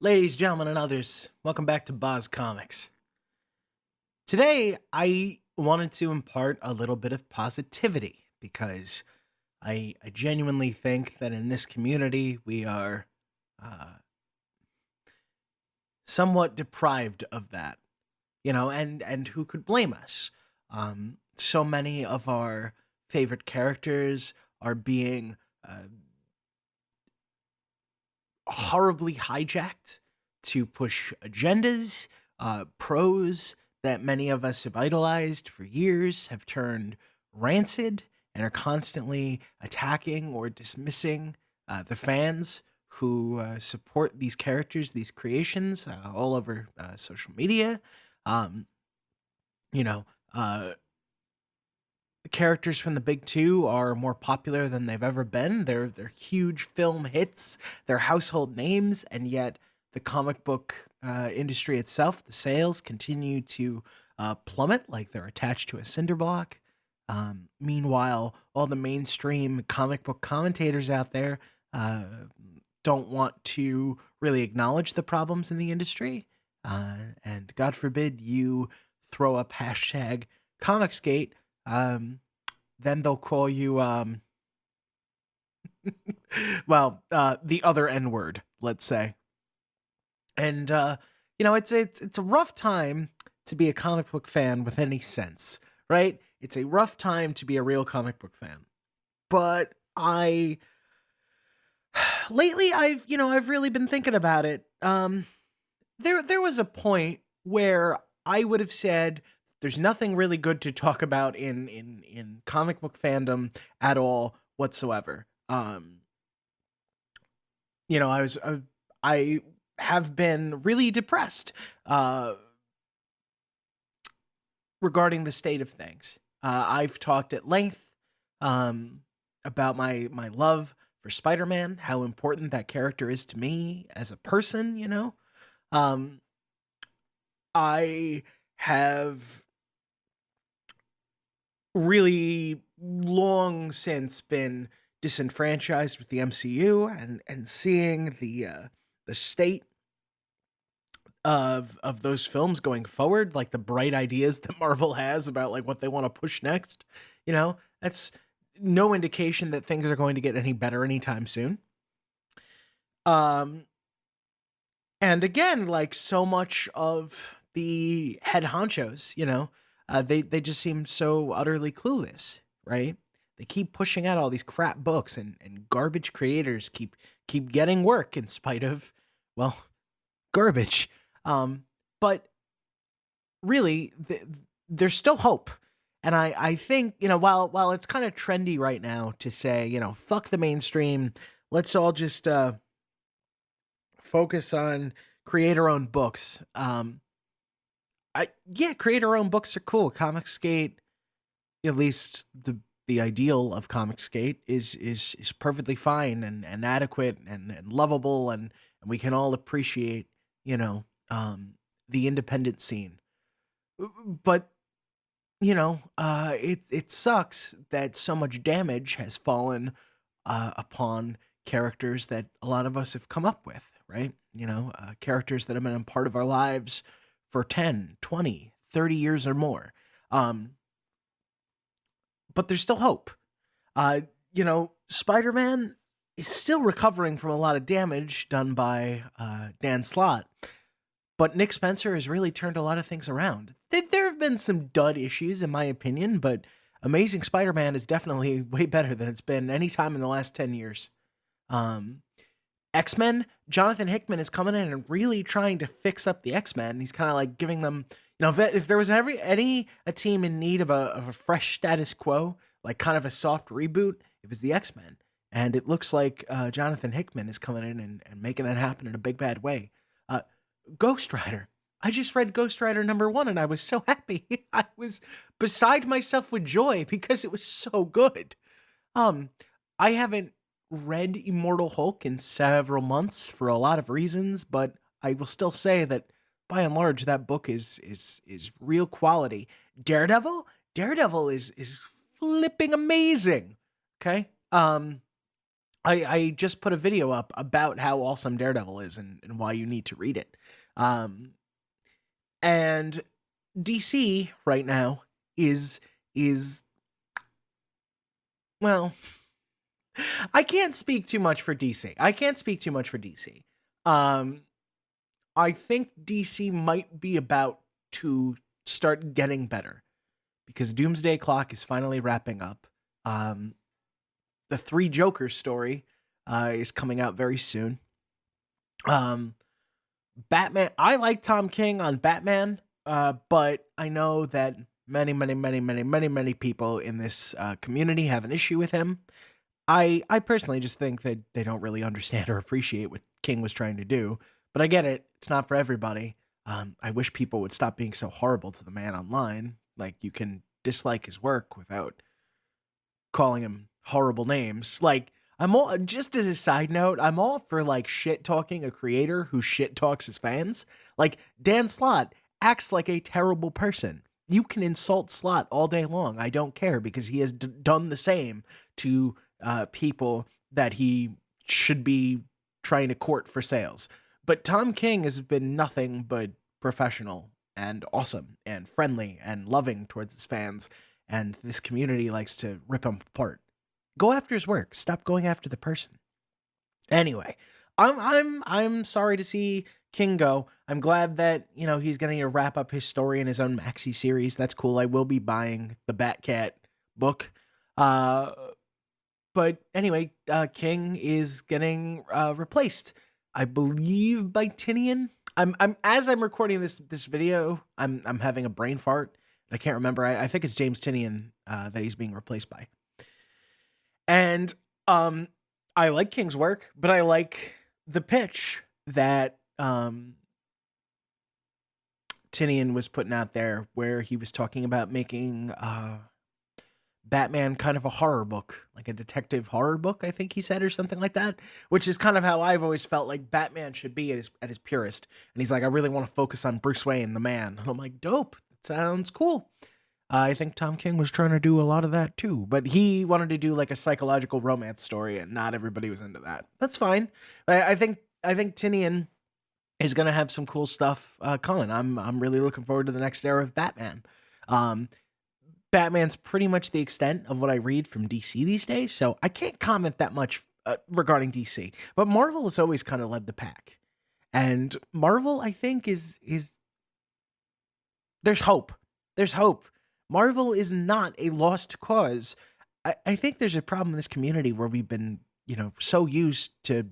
Ladies, gentlemen, and others, welcome back to Boz Comics. Today, I wanted to impart a little bit of positivity because I genuinely think that in this community we are uh, somewhat deprived of that, and who could blame us? So many of our favorite characters are being horribly hijacked to push agendas, pros that many of us have idolized for years have turned rancid and are constantly attacking or dismissing the fans who support these characters, these creations, all over social media. Um, you know, uh, Characters from the big two are more popular than they've ever been. They're huge film hits, they're household names, and yet the comic book industry itself, the sales continue to plummet like they're attached to a cinder block. Meanwhile, all the mainstream comic book commentators out there uh, don't want to really acknowledge the problems in the industry. And God forbid you throw up hashtag Comicsgate, um, then they'll call you the other N word, let's say. And it's a rough time to be a comic book fan with any sense, right? It's a rough time to be a real comic book fan. But I lately I've really been thinking about it. There was a point where I would have said there's nothing really good to talk about in comic book fandom at all whatsoever. I have been really depressed regarding the state of things. I've talked at length um, about my love for Spider-Man, how important that character is to me as a person. Um, I have really long since been disenfranchised with the MCU, and seeing the state of those films going forward, like the bright ideas that Marvel has about like what they want to push next, that's no indication that things are going to get any better anytime soon. Um and again, like so much of the head honchos, they just seem so utterly clueless, right? They keep pushing out all these crap books, and garbage creators keep getting work in spite of, well, garbage. But really, there's still hope. And I think, while it's kind of trendy right now to say, fuck the mainstream, let's all just focus on create our own books. Create our own books are cool. Comicsgate, at least the ideal of Comicsgate is perfectly fine and adequate and lovable, and we can all appreciate, the independent scene. But it sucks that so much damage has fallen upon characters that a lot of us have come up with, right? Characters that have been a part of our lives for 10, 20, 30 years or more. But there's still hope. Spider-Man is still recovering from a lot of damage done by Dan Slott, but Nick Spencer has really turned a lot of things around. There have been some dud issues, in my opinion, but Amazing Spider-Man is definitely way better than it's been any time in the last 10 years. Um, X-Men, Jonathan Hickman is coming in and really trying to fix up the X-Men. He's kind of like giving them, if there was a team in need of a fresh status quo, like kind of a soft reboot, it was the X-Men. And it looks like Jonathan Hickman is coming in and making that happen in a big bad way. Ghost Rider. I just read Ghost Rider #1 and I was so happy. I was beside myself with joy because it was so good. Um, I haven't read Immortal Hulk in several months for a lot of reasons, but I will still say that by and large that book is real quality. Daredevil is flipping amazing. Okay? I just put a video up about how awesome Daredevil is and why you need to read it. Um, and DC right now is well, I can't speak too much for DC. I can't speak too much for DC. Um, I think DC might be about to start getting better because Doomsday Clock is finally wrapping up. Um, the Three Jokers story is coming out very soon. Um, Batman. I like Tom King on Batman, but I know that many people in this community have an issue with him. I personally just think that they don't really understand or appreciate what King was trying to do. But I get it; it's not for everybody. I wish people would stop being so horrible to the man online. Like you can dislike his work without calling him horrible names. Like I'm all just as a side note, I'm all for like shit talking a creator who shit talks his fans. Like Dan Slott acts like a terrible person. You can insult Slott all day long. I don't care because he has done the same to people that he should be trying to court for sales. But Tom King has been nothing but professional and awesome and friendly and loving towards his fans. And this community likes to rip him apart. Go after his work. Stop going after the person. Anyway, I'm sorry to see King go. I'm glad that, he's going to wrap up his story in his own maxi series. That's cool. I will be buying the Batcat book. But anyway, King is getting replaced, I believe, by Tinian. I'm as I'm recording this video, I'm having a brain fart. I can't remember. I think it's James Tinian that he's being replaced by. And I like King's work, but I like the pitch that Tinian was putting out there, where he was talking about making Batman kind of a horror book, like a detective horror book, I think he said, or something like that, which is kind of how I've always felt like Batman should be at his purest. And he's like, I really want to focus on Bruce Wayne, the man. And I'm like, dope. That sounds cool. I think Tom King was trying to do a lot of that too, but he wanted to do like a psychological romance story, and not everybody was into that. That's fine. I think Tinian is gonna have some cool stuff coming. I'm really looking forward to the next era of Batman. Um, Batman's pretty much the extent of what I read from DC these days, so I can't comment that much regarding DC. But Marvel has always kind of led the pack, and Marvel, I think, is there's hope. There's hope. Marvel is not a lost cause. I think there's a problem in this community where we've been, so used to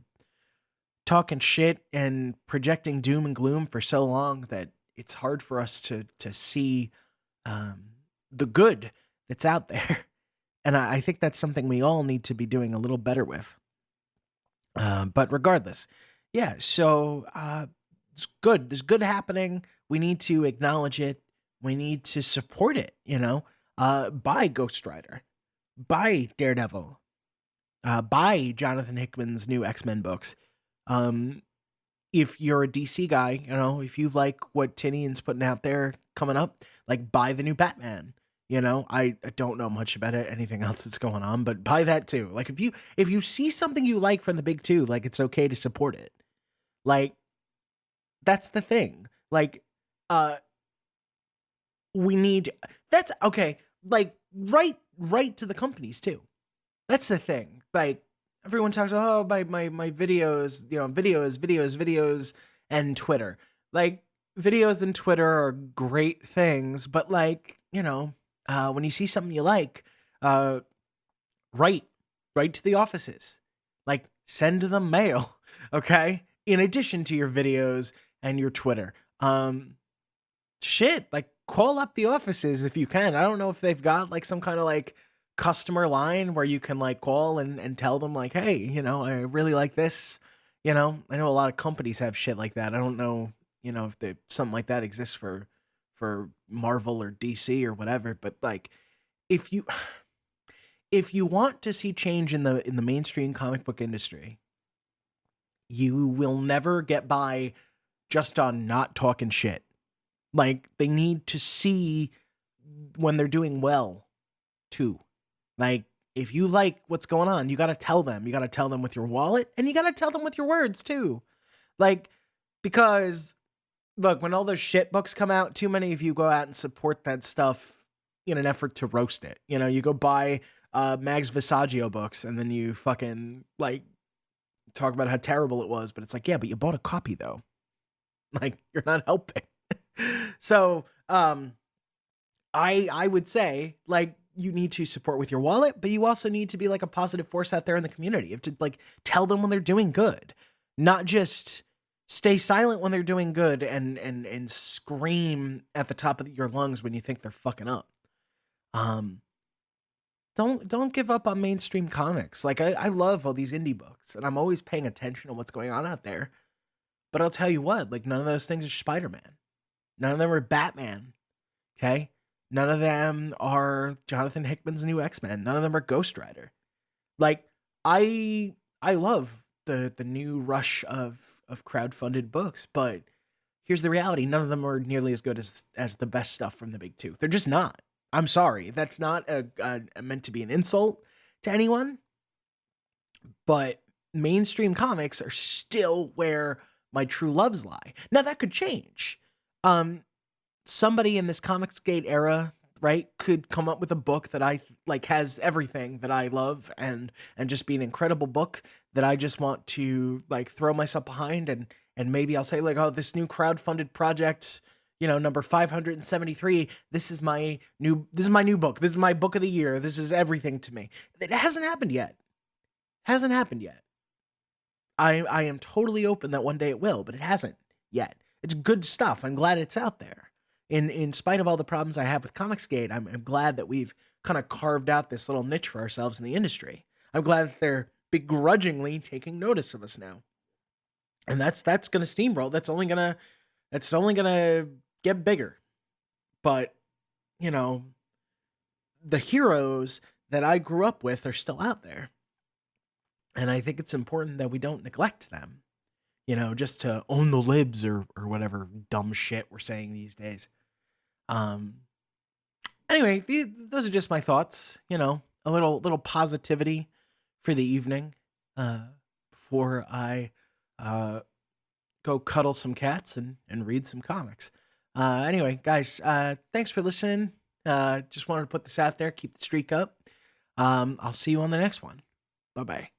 talking shit and projecting doom and gloom for so long that it's hard for us to see um, the good that's out there. And I think that's something we all need to be doing a little better with. But regardless, yeah. So it's good. There's good happening. We need to acknowledge it. We need to support it. Buy Ghost Rider, buy Daredevil, buy Jonathan Hickman's new X-Men books. Um, if you're a DC guy, if you like what Tinian's putting out there coming up, like buy the new Batman. I don't know much about anything else that's going on, but buy that too. Like if you see something you like from the big two, like it's okay to support it. Like that's the thing. Like uh we need that's okay. Like right to the companies too. That's the thing. Like everyone talks about, oh, my videos, videos and Twitter. Like videos and Twitter are great things, but like, when you see something you like, uh write to the offices. Like send them mail, okay? In addition to your videos and your Twitter. Shit, like call up the offices if you can. I don't know if they've got like some kind of like customer line where you can like call and tell them like, hey, I really like this. I know a lot of companies have shit like that. I don't know, if something like that exists for Marvel or DC or whatever, but like if you if you want to see change in the mainstream comic book industry, you will never get by just on not talking shit. Like they need to see when they're doing well too. Like If you like what's going on, you got to tell them. You got to tell them with your wallet, and you got to tell them with your words too. Like, because look, when all those shit books come out, too many of you go out and support that stuff in an effort to roast it. You know, you go buy Mags Visaggio books, and then you fucking like talk about how terrible it was. But it's like, yeah, but you bought a copy though. Like, you're not helping. So, I would say, like, you need to support with your wallet, but you also need to be like a positive force out there in the community. You have to like tell them when they're doing good, not just stay silent when they're doing good and scream at the top of your lungs when you think they're fucking up. Um, don't give up on mainstream comics. Like, I love all these indie books, and I'm always paying attention to what's going on out there. But I'll tell you what, like, none of those things are Spider-Man. None of them are Batman. Okay? None of them are Jonathan Hickman's new X-Men. None of them are Ghost Rider. Like, I love the new rush of crowdfunded books, but here's the reality: none of them are nearly as good as the best stuff from the big two. They're just not. I'm sorry. That's not meant to be an insult to anyone, but mainstream comics are still where my true loves lie. Now that could change. Um, Somebody in this Comicsgate era, right, could come up with a book that I like has everything that I love and just be an incredible book that I just want to like throw myself behind and maybe I'll say like, oh, this new crowdfunded project, you know, number 573, this is my new book. This is my book of the year. This is everything to me. It hasn't happened yet. Hasn't happened yet. I am totally open that one day it will, but it hasn't yet. It's good stuff. I'm glad it's out there. In spite of all the problems I have with Comicsgate, I'm glad that we've kind of carved out this little niche for ourselves in the industry. I'm glad that they're begrudgingly taking notice of us now. And that's gonna steamroll. That's only gonna get bigger. But, you know, the heroes that I grew up with are still out there. And I think it's important that we don't neglect them, you know, just to own the libs or whatever dumb shit we're saying these days. Um, anyway, those are just my thoughts, you know, a little positivity for the evening, before I, uh, go cuddle some cats and read some comics. Anyway, guys, thanks for listening. Just wanted to put this out there, keep the streak up. I'll see you on the next one. Bye bye.